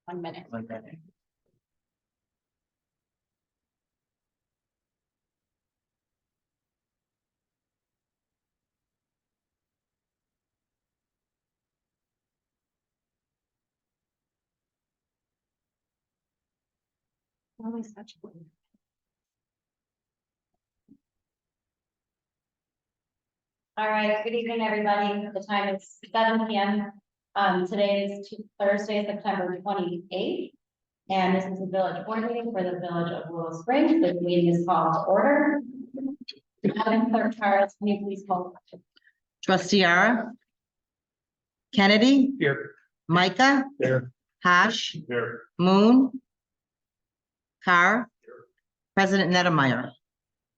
1 minute. Always such a All right, good evening, everybody. The time is 7 p.m. Today is Thursday, September 28th. And this is the village board meeting for the village of Willow Springs. The meeting is called to order. Madam Clerk Charles, can you please call the question? Trustee Ara. Kennedy. Here. Micah. Here. Hash. Here. Moon. Carr. President Nettemeyer.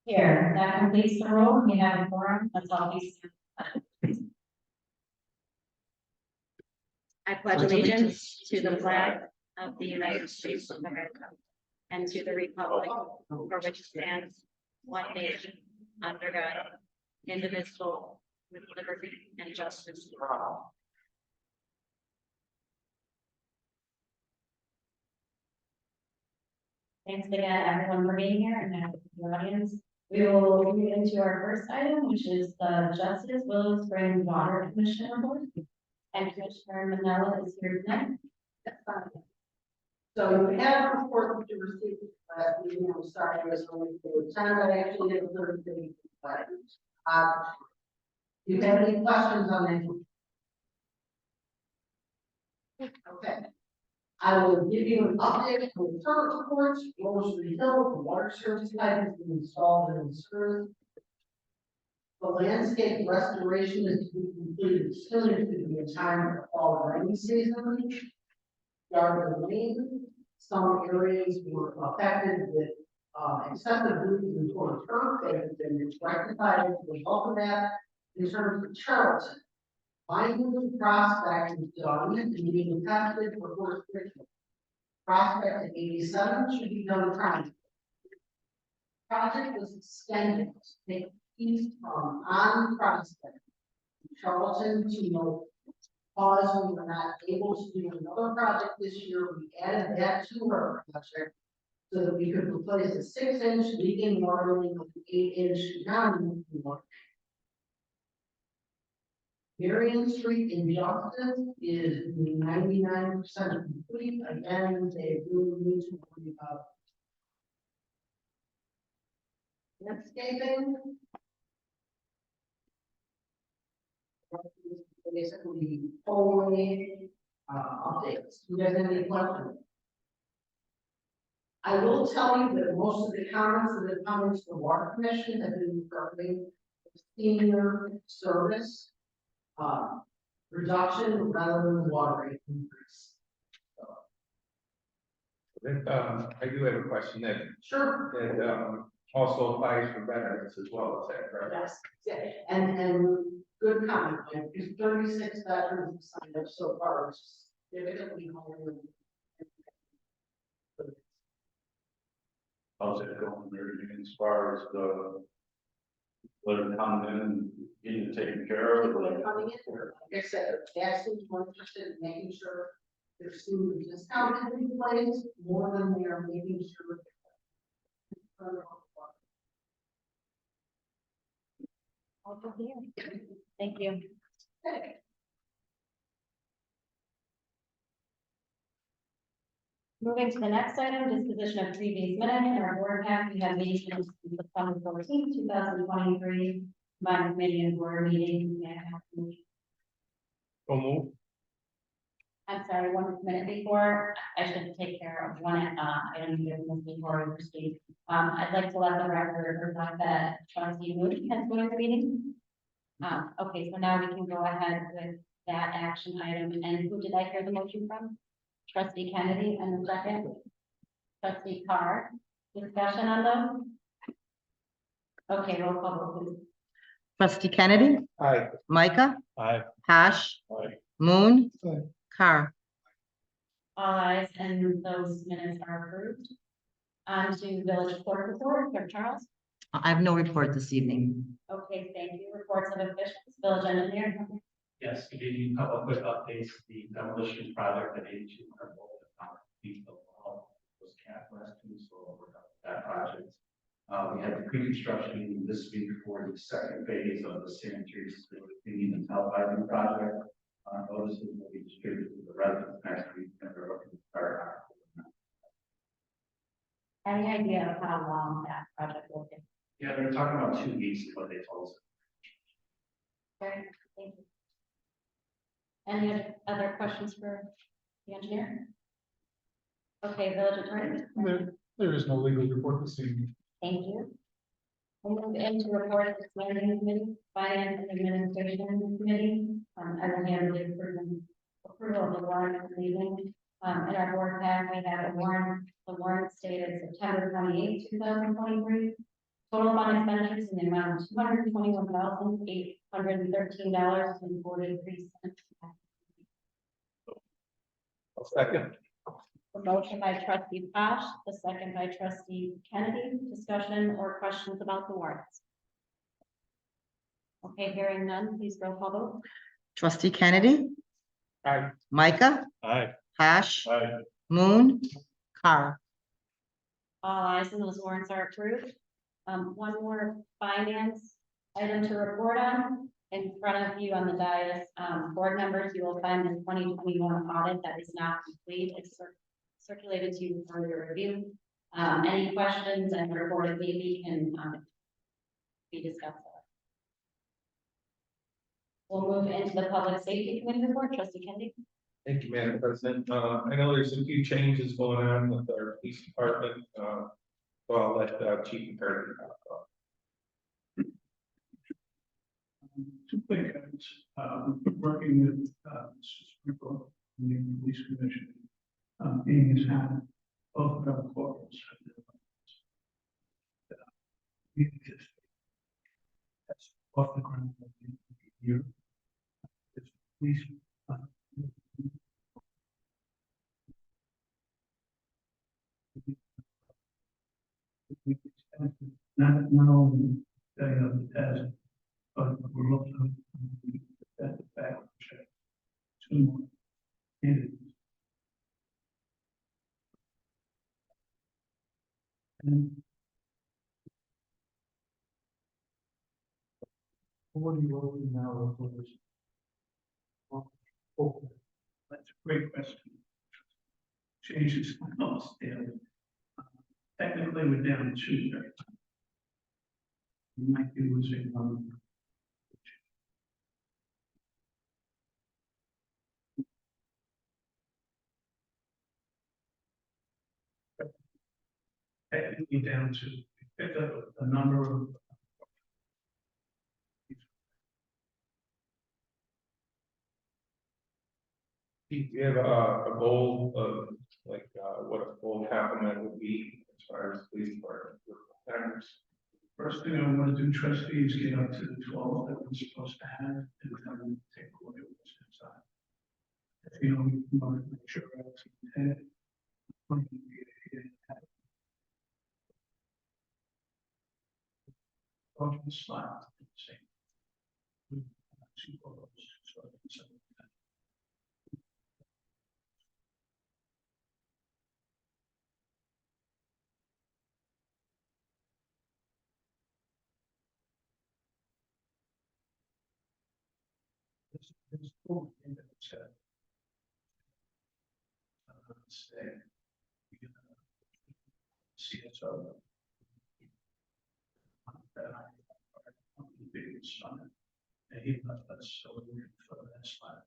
Here, that completes the roll. We have a forum. That's all these. I pledge allegiance to the flag of the United States of America and to the republic for which it stands, one nation, under God, indivisible, with liberty and justice for all. Thanks again, everyone, for being here and the audience. We will move into our first item, which is the Justice Willow Springs Water Commission report. And Commissioner Manella is here tonight. That's fine. So you have a report that you received last meeting. I'm sorry, I was only for the time, but I actually did a third thing. Do you have any questions on that? Okay. I will give you an update on the current reports, Rosary Hill, the water service pipe has been installed and served. The landscape restoration is to be completed soon to be in time for fall rainy season. Garden Lane, some areas were affected with excessive roots and torn turf that have been rectified as a result of that. In terms of Charlton, Vinewood Prospect is done and being tested for horse fishing. Prospect at 87 should be done timely. Project was extended to take east from on Prospect, Charlton to Noble. Because we were not able to do another project this year, we added that to our project so that we could replace a 6-inch leaking water main with an 8-inch non-leaking water. Marion Street in Justice is 99% complete. Again, they really need to worry about landscaping. Basically, only updates. Do you guys have any questions? I will tell you that most of the comments that have come into the Water Commission have been regarding senior service reduction rather than water rate increase. I do have a question that, Sure. that also applies for veterans as well, is that correct? Yes. Yeah. And good comment. Because 36 veterans have signed up so far, which is significantly higher than. How's it going there as far as the letter coming in and getting taken care of? People are coming in, like I said, asking 1%, making sure their student discount is in place more than they are making sure. Over here. Thank you. Okay. Moving to the next item, disposition of previous minutes in our board pack. We have meetings from September 14th, 2023. My committee and board meeting. So move. I'm sorry, 1 minute before, I should take care of one item here before we proceed. I'd like to let the record reflect that trustee Moody has joined the meeting. Okay, so now we can go ahead with that action item. And who did I hear the motion from? Trustee Kennedy, and the second. Trustee Carr. Discussion on those? Okay, roll call, please. Trustee Kennedy. Aye. Micah. Aye. Hash. Aye. Moon. Aye. Carr. All ayes, and those minutes are approved. On to village clerk report, Clerk Charles. I have no report this evening. Okay, thank you. Reports of officials, village engineer. Yes, to give you a couple of quick updates, the demolition project at 82 People, was cat rescue, so we're done with that project. We had the pre-construction meeting this week for the second phase of the sanitary cleaning and televising project. Notices will be distributed to the residents next week, and they're looking to start. Any idea of how long that project will take? Yeah, they're talking about 2 weeks, is what they told us. Okay, thank you. Any other questions for the engineer? Okay, village attorney. There is no legal report this evening. Thank you. We'll move into report of the planning committee, finance and administration committee. I will handle the approval of the warrant this evening. In our board pack, we have the warrant stated September 28, 2023. Total fund expenditures in the amount of $221,813.43. I'll second. The motion by trustee Tosh, the second by trustee Kennedy. Discussion or questions about the warrants? Okay, hearing none, please roll call vote. Trustee Kennedy, Aye. Micah, Aye. Hash, Aye. Moon, Carr. All ayes and those warrants are approved. One more finance item to report on. In front of you on the dais, board members, you will find the 2021 audit that is not complete. It's circulated to you for your review. Any questions and report if maybe can be discussed. We'll move into the public safety committee report. Trustee Kennedy. Thank you, Madam President. I know there's a few changes going on with our police department, so I'll let Chief McCarthy talk about. Two quick items, working with, Sprinkle, and the police commission. Being his hand, both of our corporals. That's off the ground. Here. It's police. Not only setting up the task, but we're also at the background check. 2 more candidates. And 40 over now. Oh, that's a great question. Changes almost daily. Technically, we're down 2 right now. We might be losing 1. Technically down to pick up a number of. Do you have a goal of like what a full complement would be as far as police department members? First thing I want to do, trustees, get up to the 12 that we're supposed to have, and then take away what's inside. If you know, we want to make sure everything's head. On the slide, same. 2 photos, so I can send them that. This full thing that it said. Stay. CSO. Biggest on it. And he left us, so we can fill that slide.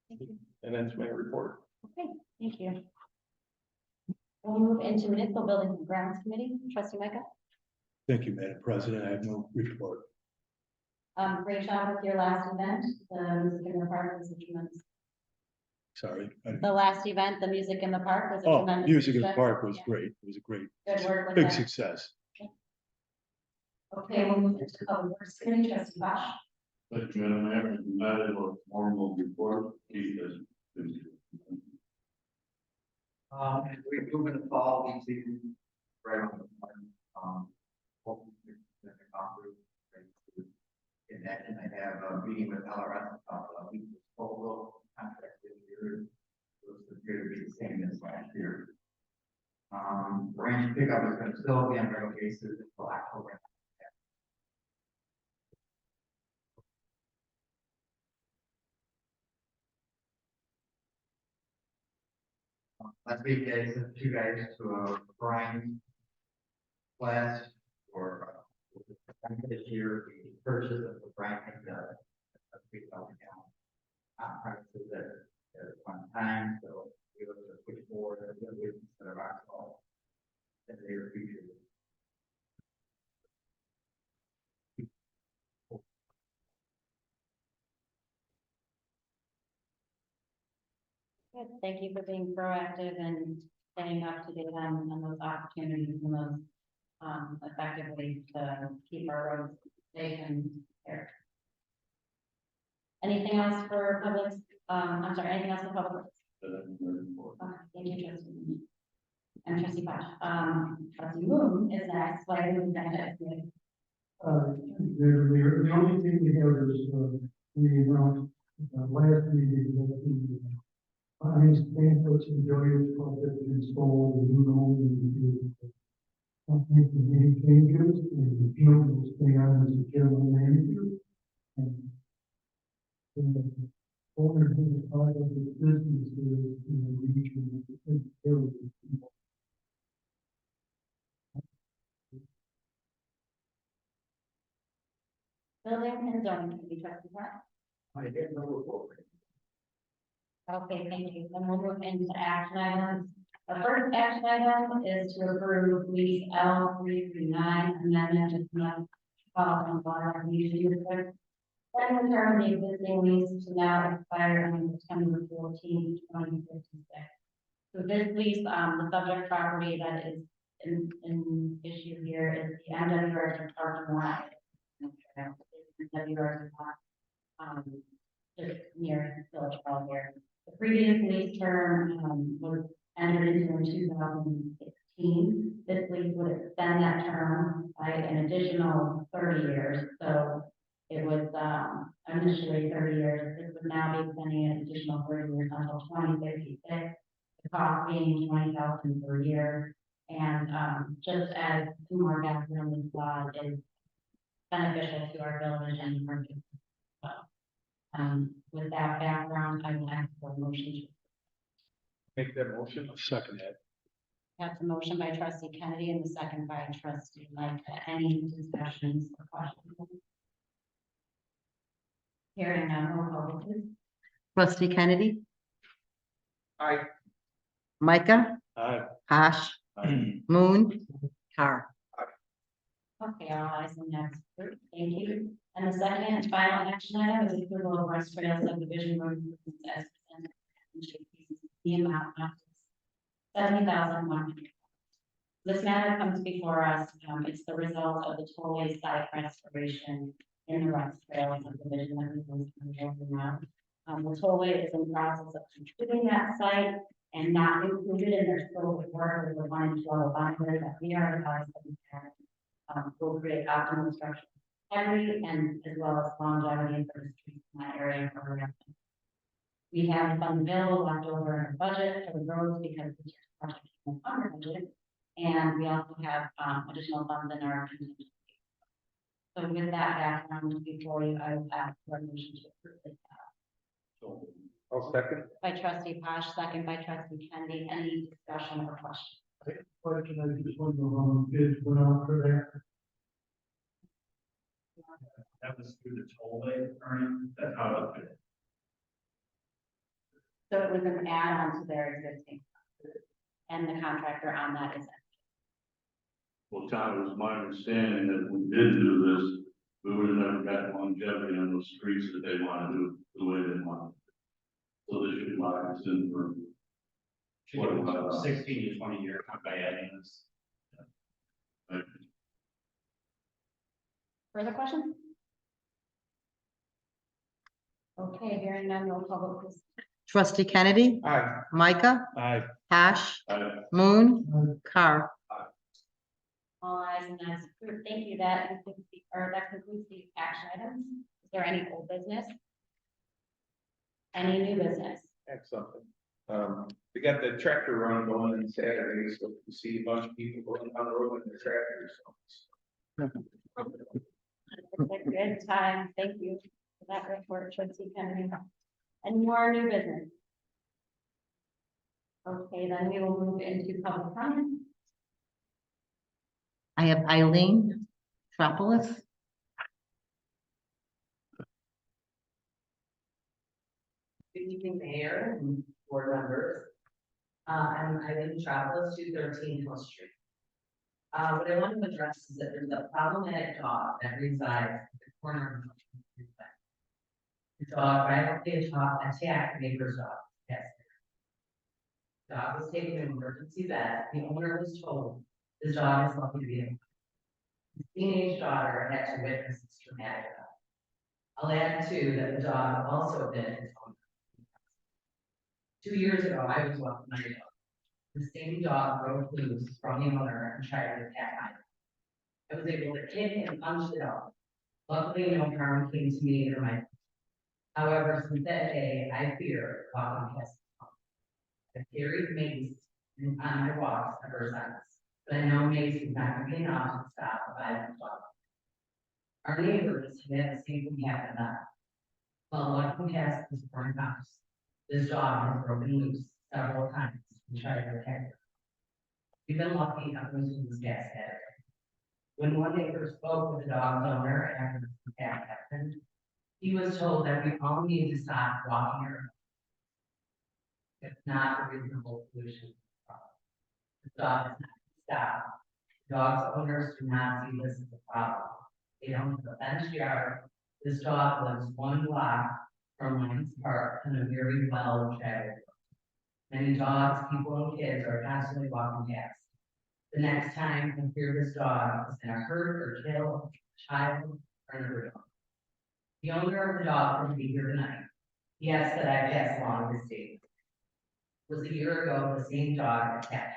Thank you. And that's my report. Okay, thank you. We'll move into municipal buildings and grounds committee. Trustee Mecca. Thank you, Madam President. I have no report. Great job with your last event. The music in the park was a tremendous. Sorry. The last event, the music in the park was a Oh, tremendous. Music in the success. Park was Yeah. great. It was a great, Good work with big that. success. Okay, we'll move into public works committee. Trustee Bosch. But Madam Mayor, that is a formal report. We're moving the fall, we see right on the plan, hopefully, the conference. And then I have a meeting with LRS, total contract this year looks to appear to be the same as last year. Branch pickup is going to still be on regular basis until October. Last week, I sent two guys to a brine class for this year, the purchase of the brine and a $3,000 premises at one time, so we looked at a switchboard instead of asphalt. And they are featured. Good, thank you for being proactive and staying up to date on those opportunities and those effective ways to keep our roads safe and secure. Anything else for public, I'm sorry, anything else for public? Thank you, Trustee. And Trustee Bosch, Trustee Moon is next, but I didn't send it. The only thing we have is, we announced, last meeting that the, Stanford Enjoyers project is installed, the new home, and not making any changes, and the field will stay on as the general manager. And the owner has part of the business in the region, and Building and zoning, can be Trustee Park. I get no report. Okay, thank you. Then we'll move into action items. The first action item is to approve lease L 339 amendment to the following water usually district. Then the term of the existing lease to now expire on September 14, 2056. So this lease, the subject property that is in issue here is the NWR parking lot. NWR just near Village Hall here. The previous lease term was entered into in 2016. This lease would extend that term by an additional 30 years. So it was initially 30 years. This would now be extending an additional 30 years until 2056. The cost being $20,000 per year. And just as two more background this law is beneficial to our village and market. With that background, I will ask for a motion. Make that motion. I'll second that. That's a motion by Trustee Kennedy and the second by Trustee Mike. Any discussions or questions? Hearing none, roll call please. Trustee Kennedy, Aye. Micah, Aye. Posh, Moon, Car. Okay, all eyes on that. Thank you. And the second and final action item is approval of West Trail subdivision road improvements as presented. The amount of $70,100. This matter comes before us. It's the result of the tollway site restoration in the West Trail subdivision that we've been over now. The tollway is in the process of completing that site and not included in their scope of work with the 112 boundary that we are advised that we have. Will create optimal structure integrity and as well as longevity for the streets in that area for our residents. We have funds available left over in our budget for the roads because this year's project is under budget. And we also have additional funds in our contingency. So with that background before you, I will ask for a motion to approve this. I'll second. By Trustee Posh, second by Trustee Kennedy. Any discussion or question? question, I just want to know how many bids went out for that. That was through the tollway, Ernie, that's how it. So it was an add-on to their existing. And the contractor on that is. Well, Tom, it was my understanding that if we did do this, we would have never got longevity on those streets that they want to do the way they want. So this should lock us in for. 16 to 20 year by adding this. Further questions? Okay, hearing none, roll call vote please. Trustee Kennedy, Aye. Micah, Aye. Posh, Moon, Car. All eyes and that's approved. Thank you. That concludes the action items. Is there any old business? Any new business? That's something. We got the tractor run going on Saturday, so you see a bunch of people going down the road in their tractors. It's a good time. Thank you for that report, Trustee Kennedy. Any more new business? Okay, then we will move into public comment. I have Eileen Tropolis. Good evening, Mayor and board members. I'm Eileen Travelers, 213 Hill Street. What I want to address is that there's a problematic dog that resides at the corner of the street. The dog violently attacked the neighbor's dog. Yes. The dog was taken to an emergency vet. The owner was told his dog is lucky to be alive. His teenage daughter had to witness this traumatic event. I'll add too that the dog also bit his owner. 2 years ago, I was walking my dog. The same dog broke loose from the owner and tried to attack my dog. I was able to kick and punch the dog. Luckily, no harm came to me or my. However, since that day, I fear walking past the dog. I've carried Mace on my walks ever since, but I know Mace is not going to be enough to stop a violent dog. Our neighbors have had the same thing happen to them. While walking past this burnt house, this dog has broken loose several times and tried to attack her. We've been lucky not losing this gas header. When one neighbor spoke with the dog's owner after the attack happened, he was told that we all need to stop walking around. It's not a reasonable solution to the problem. The dog is not stop. Dog's owners do not see this as a problem. They own the fenced yard. This dog lives 1 block from Lions Park and a very well traveled. Many dogs, people, and kids are constantly walking past. The next time I hear this dog is going to hurt or kill a child or another dog. The owner of the dog will be here tonight. He asked that I pass along this statement. It was a year ago, the same dog attacked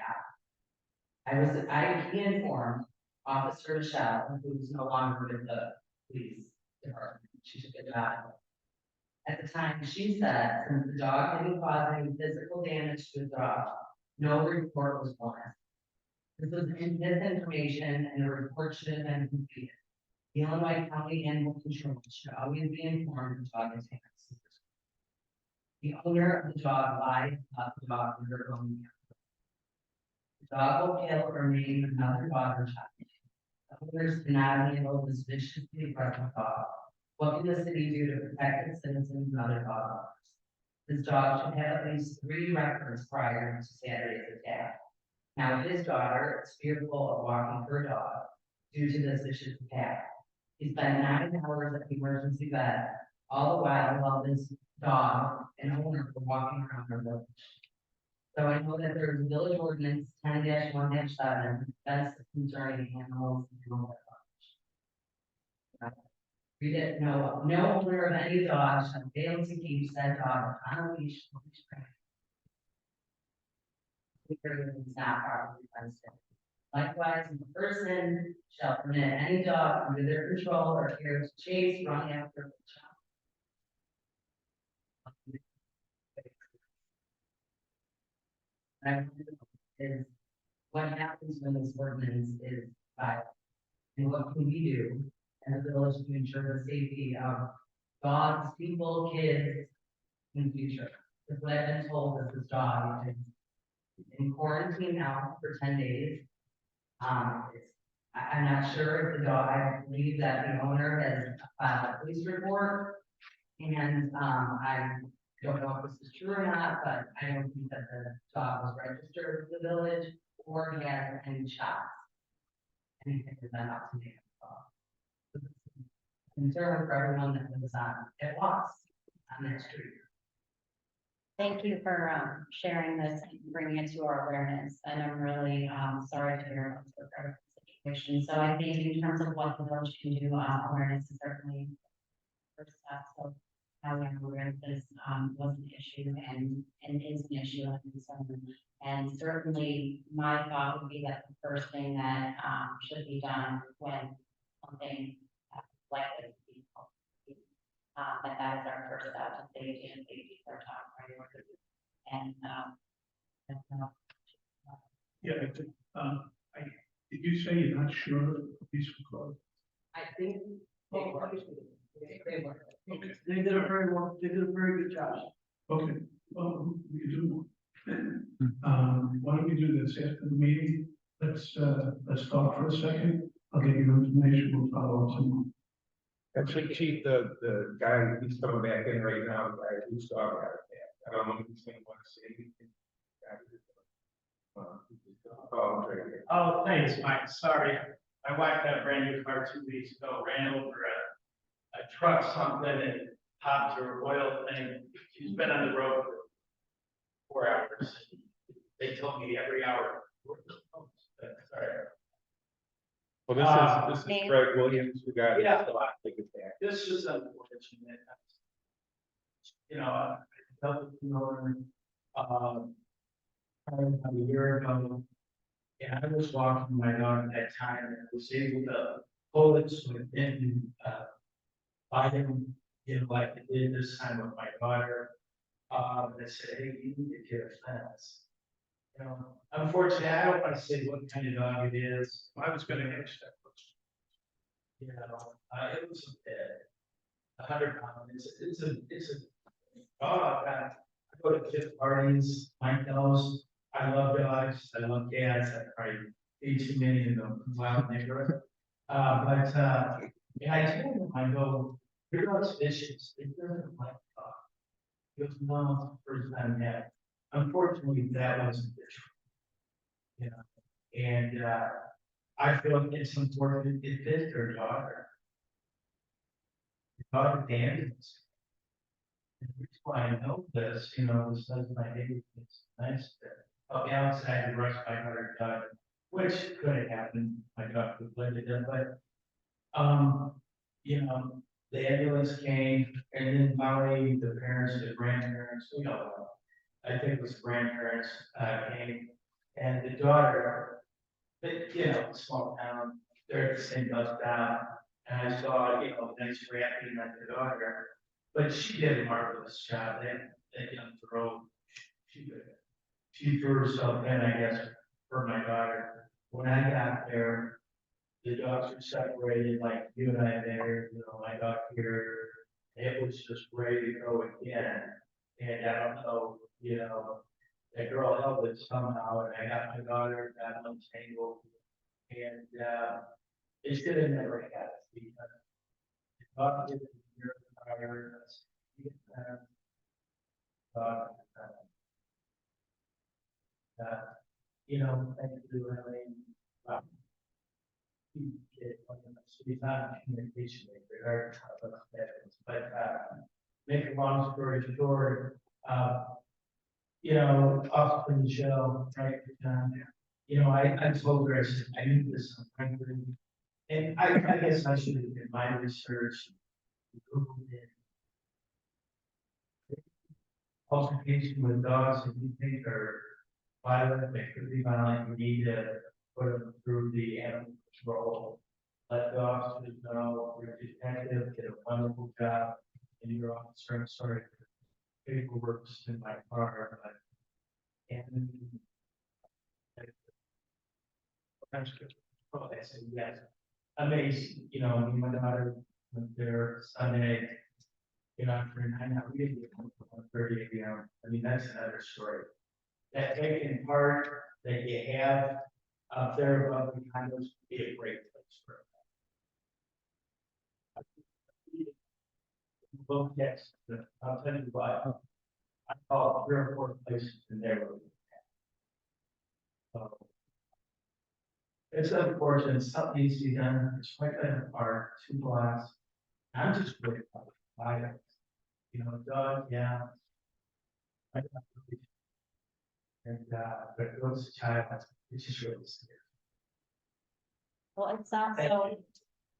Hal. He informed Officer Michelle, who is no longer with the police department. She took a job. At the time, she said, since the dog didn't cause any physical damage to the dog, no report was warranted. This was misinformation and the report should have been completed. The Illinois County Animal Control should always be informed of dog attacks. The owner of the dog lied about the dog undergoing care. The dog will kill or maim another dog or child. The owners cannot handle this viciously aggressive dog. What can the city do to protect its citizens and other dog owners? This dog should have at least 3 records prior to Saturday's attack. Now, his daughter is fearful of walking her dog due to this vicious attack. He spent 9 hours at the emergency vet, all the while this dog and owner were walking around our village. So I know that there's village ordinance 10-1-7 that's concerning animals and all that. Read it. No owner of any dog shall fail to keep said dog on a leash. Is not properly fenced in. Likewise, the person shall permit any dog under their control or care to chase, run after the child. Is what happens when this ordinance is violated, and what can we do as a village to ensure the safety of dogs, people, kids in the future? Because what I've been told is this dog is in quarantine now for 10 days. I'm not sure if the dog, I believe that the owner has filed a police report. And I don't know if this is true or not, but I don't think that the dog was registered with the village or has any shots. Anything has been up to date. Concern for everyone that was at loss on that street. Thank you for sharing this and bringing it to our awareness. And I'm really sorry to hear about the current situation. So I think in terms of what the village can do, awareness is certainly the first step. So how we are aware that this was an issue and is an issue and concern. And certainly my thought would be that the first thing that should be done when something like this that is our first step to safety, and safety is our top priority. And, Yeah, I think, did you say you're not sure if these were closed? I think. They were. Okay, They did a very good job. okay, well, we can do more. Why don't we do this after the meeting? Let's talk for a second. I'll give you information, we'll follow up tomorrow. Actually, chief, the guy, he's coming back in right now, the guy who's talking about that. I don't know if he's gonna want to say anything. Oh, thanks, Mike. Sorry. My wife got a brand new car 2 weeks ago, ran over a truck, something, and popped her oil thing. She's been on the road for 4 hours. They told me every hour. Sorry. Well, this is Greg Williams, who got. Yeah. Ticket back. This is unfortunate. You know, I dealt with the owner, probably about a year ago. And I was walking my dog at that time and I was able to pull it so it didn't, bite him, you know, like it did this time with my daughter. And I said, hey, you need to get a fence. You know, unfortunately, I don't want to say what kind of dog it is. I was gonna ask that question. You know, it was 100 pounds. It's a dog that I go to kids parties. Mike knows I love dogs. I love cats. I probably feed too many in the wild neighborhood. Yeah, I told him, I go, your dog's vicious. It doesn't like dog. He goes, no, it's the first time yet. Unfortunately, that wasn't the truth. You know, and I feel it's important. It is their daughter. The daughter Daniels. And the reason why I know this, you know, this is my neighbor. It's nice to help me outside and rush my daughter dog, which could have happened. My dog would let it in, but you know, the ambulance came, and then finally the parents, the grandparents, we don't know. I think it was the grandparents came, and the daughter, you know, small town, they're at the same bus stop, and I saw, you know, nice reacting like the daughter, but she did a marvelous job. That young girl, she threw herself in, I guess, for my daughter. When I got there, the dogs were separated, like you and I there, you know, my dog here. It was just ready to go again. And I don't know, you know, that girl held it somehow, and I got my daughter, got untangled. And it should have never happened because the dog didn't hear the fire. You know, thank you, Elaine. She's not a communication maker, but make a long story short, you know, off from the show, right? You know, I told her, I said, I need this, I'm hungry. And I guess I should have did my research. Googled it. Altercation with dogs that you think are violent, they could be violent, you need to put them through the animal control. Let the officers know, your detective did a wonderful job, and your officer, I'm sorry, paperwork's in my car, but. And. That's good. Oh, I said, yes. Amazing, you know, me and my daughter went there Sunday. You know, after 9 hours, we didn't get home till 1:30 AM. I mean, that's another story. That vacant part that you have up there above the condos would be a great place for it. Both, yes, I'll tell you what, I called 3 or 4 places in there. So, it's unfortunate, something needs to be done, it's right in the park, 2 blocks. I'm just worried about violence. You know, dog, yeah. And, but it was a child, it's just really scary. well, it's not so,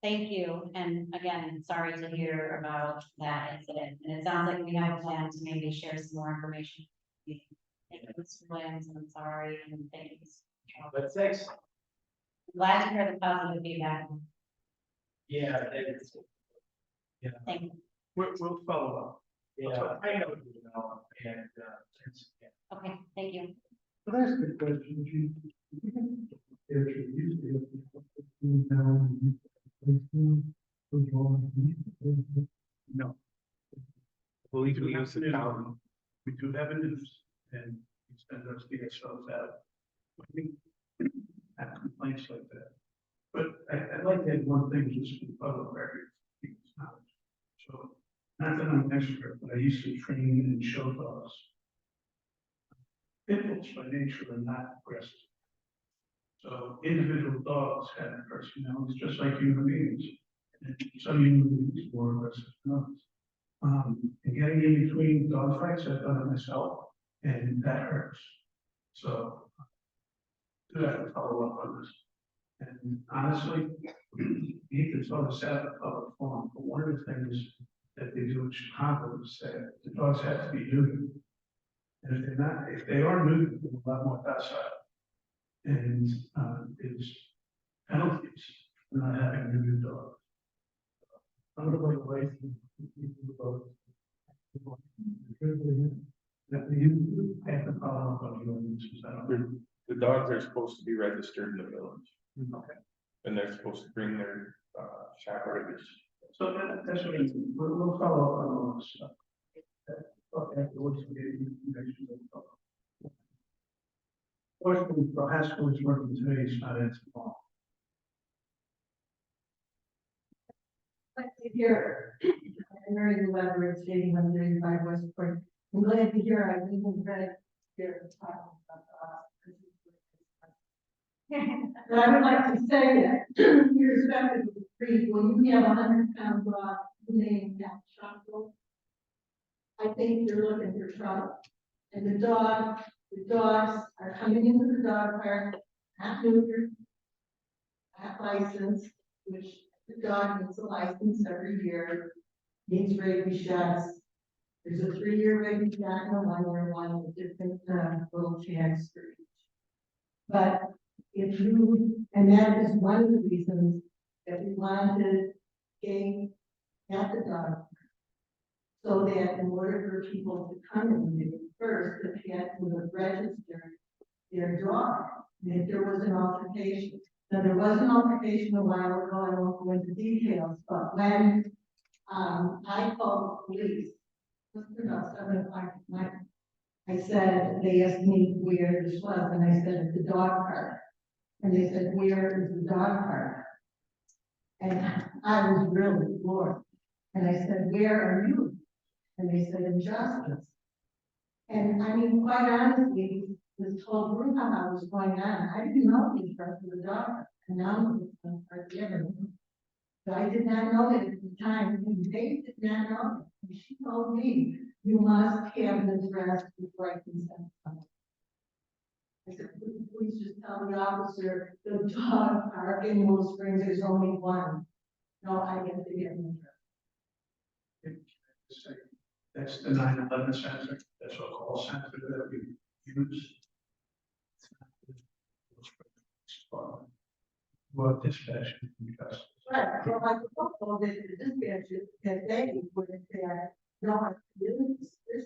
thank you, and again, sorry to hear about that incident, and it sounds like we have a plan to maybe share some more information. Thank you, Mr. Williams, and I'm sorry, and thank you. But thanks, Glad to hear the positive feedback. yeah, Thank you. we'll follow up. Yeah, I know, and, it's, yeah. Okay, thank you. But that's a good question, Chief. If you use the down, No, I believe we use the town. we do have a news and we send those DSOs out. I think, have complaints like that. But I'd like to add one thing just for the public record, people's knowledge. So, not that I'm an expert, but I used to train and show dogs. Pit bulls by nature are not aggressive. So individual dogs have personalities just like human beings. And some human beings are more aggressive than others. And getting in between dog fights, I've done it myself, and that hurts. So, do have to follow up on this. And honestly, you can throw this out in public forum, but one of the things that they do in Chicago is that the dogs have to be neutered. And if they're not, if they are neutered, they're a lot more docile. And, there's penalties for not having a neutered dog. I'm gonna go away from That you have to follow up on your ordinances, I don't know. The dogs are supposed to be registered in the village. Okay. And they're supposed to bring their, chaperones. So that's what I mean, we'll follow up on all this stuff. Afterwards, we'll get you information. Fortunately, Prohaska is working today, it's not in tomorrow. Glad to hear, I'm very the weather, it's staying 135 West Point. I'm glad to hear, I even read here. But I would like to say that, irrespective of the breed, when you have 100-pound dog, named that chocolate, I think you're looking for trouble. And the dogs are coming into the dog park, half neutered, half licensed, which the dog needs a license every year, needs rabies shots. There's a 3-year rabies shot and a 1-year one with different, little chance for each. But if you, and that is one of the reasons that we wanted to gain at the dog. So that in order for people to come in first, they had to register their dog. And if there was an altercation, now there was an altercation a while ago, I won't go into details, but when I called the police, it was about 7 o'clock at night. I said, they asked me where this was, and I said, at the dog park. And they said, where is the dog park? And I was really floored. And I said, where are you? And they said, in Justice. And I mean, quite honestly, this whole group how was going on, I didn't know these parts of the dog, and now it's forgiven. But I did not know it at the time, and they did not know it. And she told me, you must have this rest before I can send someone. I said, please just tell the officer, the dog park in Willow Springs, there's only one. No, I get to get in there. That's the 9/11 sensor, that's a call center that we use. Well, dispatch because. Right, well, I told them that the dispatchers, that they would have said, no, I do this,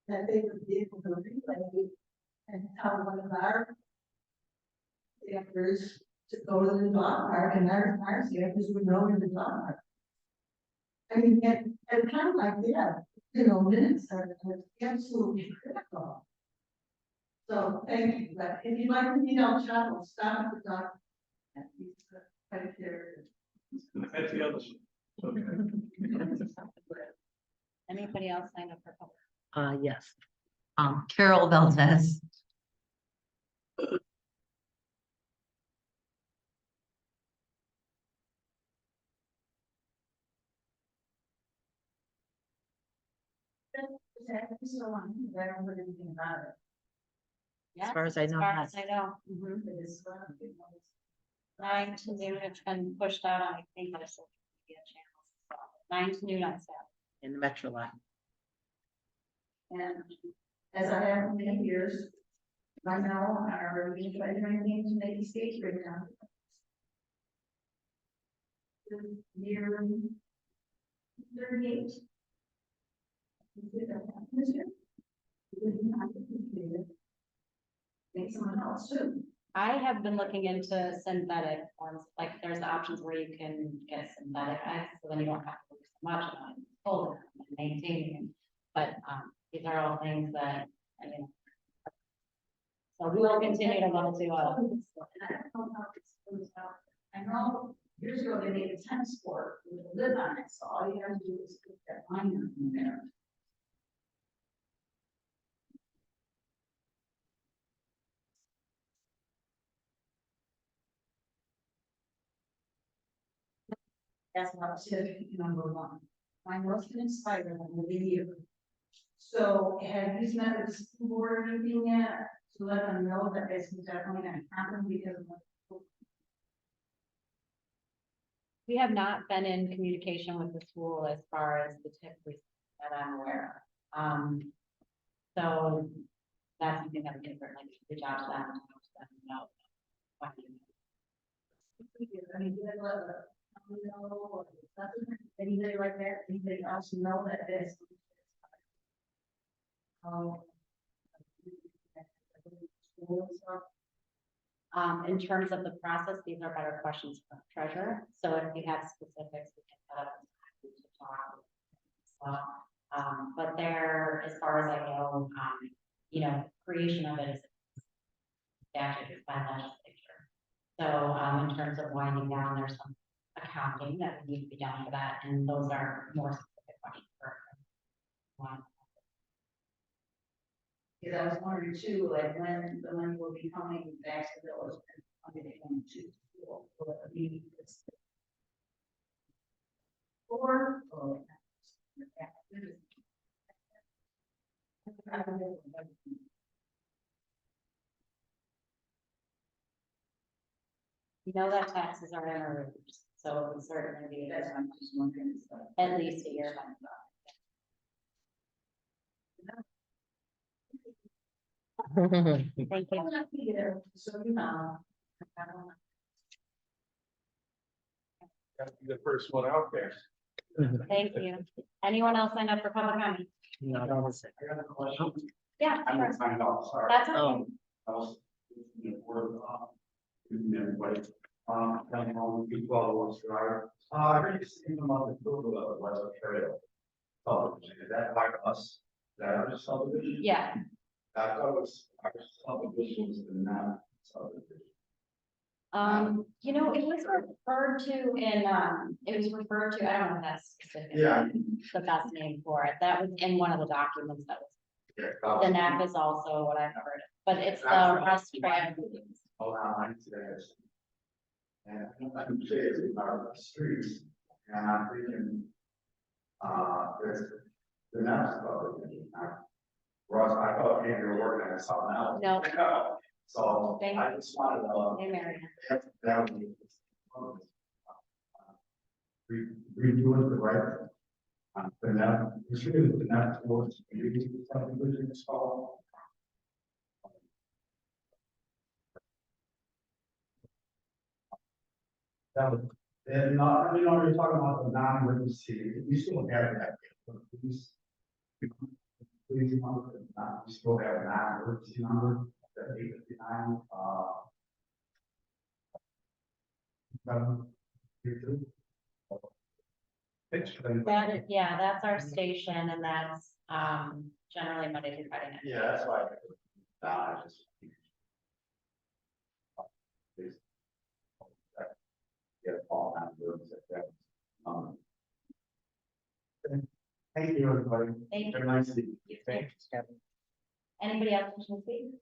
that they would be able to relay and tell one of our staffers to go to the dog park, and our staffers would know in the dog park. I mean, and kind of like that, you know, minutes are absolutely critical. So, thank you, but if you'd like to meet on channel, stop at the dog. Right there. That's the other side. Okay. Anybody else sign up for public? Yes. Carol Valdez. So on, I don't know anything about it. Yeah, As far as I know, as far yes. as I know. Mhm. It is, 9 to noon, it's been pushed out on, I think, the social media channels. 9 to noon on Saturday. In the Metro line. and as I have for many years, right now, our being trying to make these states right now. This year, 38. Make someone else too. I have been looking into synthetic ones, like there's options where you can get synthetic ice, so then you don't have to worry so much on holding and maintaining it. But, these are all things that, I mean. So we will continue to look to, I know years ago they made a tennis court with a lid on it, so all you have to do is put that liner in there. That's what said number one. My most inspired them will be you. So have you met with the school board or anything yet to let them know that this is definitely gonna happen because of what? we have not been in communication with the school as far as the tip that I'm aware of. So that's something that we can certainly reach out to them and talk to them about. what to do. I mean, you let the, know, or something, anybody like that, anybody else know that this. In terms of the process, these are better questions for the treasurer. So if you have specifics, we can set up to talk. But there, as far as I know, you know, creation of it is statute by legislature. So in terms of winding down, there's some accounting that would need to be done for that, and those are more specific questions for one. Because I was wondering too, like when the money will be coming back to the village and funding it going to school, will it be this? Or. You know that taxes are in arrears, so it would certainly be That's what I'm just wondering. So. at least a year. Thank you. So, you know. Gotta be the first one out there. Thank you. Anyone else sign up for public comment? I got a question. Yeah, I'm sure. gonna find out, sorry. That's okay. I was, everybody, coming home, people wants to drive. I heard you saying about the Google of the West Trail. Subdivision, is that like us? Is that our subdivision? Yeah, I thought it was our subdivision was the non subdivision. you know, it was referred to in, it was referred to, I don't know if that's specific. Yeah. The best name for it. That was in one of the documents that was, Yeah. the NAP is also what I've heard, but it's the rest trail. Hold on, today. And I can say it's about the streets, and I'm thinking, there's the next subdivision. Ross, I thought maybe you were working on something else. No. So Thank I just wanted to, Hey, Marion. that would be. Redoing the right. The now, it's really the now towards community subdivision is called. That was, and not, I mean, you're talking about the non-emergency, we still have that. Please. Please, we still have a non-emergency number, that 859, That is, yeah, that's our station and that's, generally Monday through Friday night. Yeah, that's why. I just. Yeah, all non-emergency. Thank you, everybody. Thank you. Very nice to meet you. Thanks, Anybody else wishing to speak?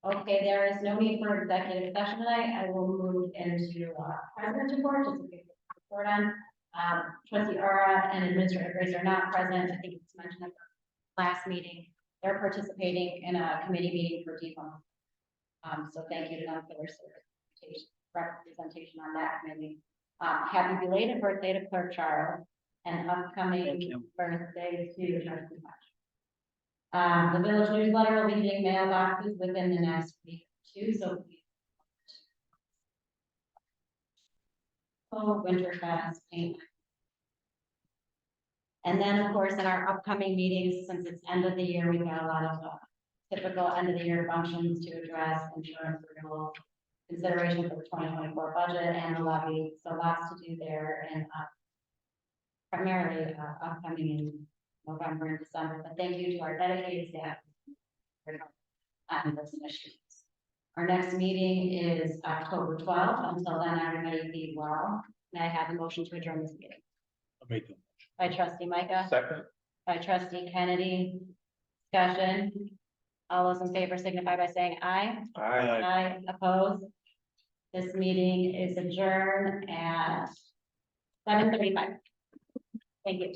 Okay, there is no need for executive session tonight. I will move into, president's report, just a quick report on. Trustee Ara and Administrator Grace are not present. I think it's mentioned at the last meeting. They're participating in a committee meeting for DEPA. So thank you to them for their representation on that committee. Happy belated birthday to Clerk Charles and upcoming birthday to Trustee Patch. The village newsletter will be hitting mailboxes within the next week or two, so. Oh, Winterfest, paint. And then, of course, in our upcoming meetings, since it's end of the year, we've got a lot of typical end of the year functions to address, insurance renewal, consideration for the 2024 budget and the levy, so lots to do there and primarily upcoming in November and December, but thank you to our dedicated staff on those issues. Our next meeting is October 12th. Until then, everybody be well. May I have a motion to adjourn this meeting? I'll make them. By trustee Micah, Second. by trustee Kennedy. Discussion. All those in favor signify by saying aye. Aye. Aye, opposed. This meeting is adjourned at 7:35. Thank you.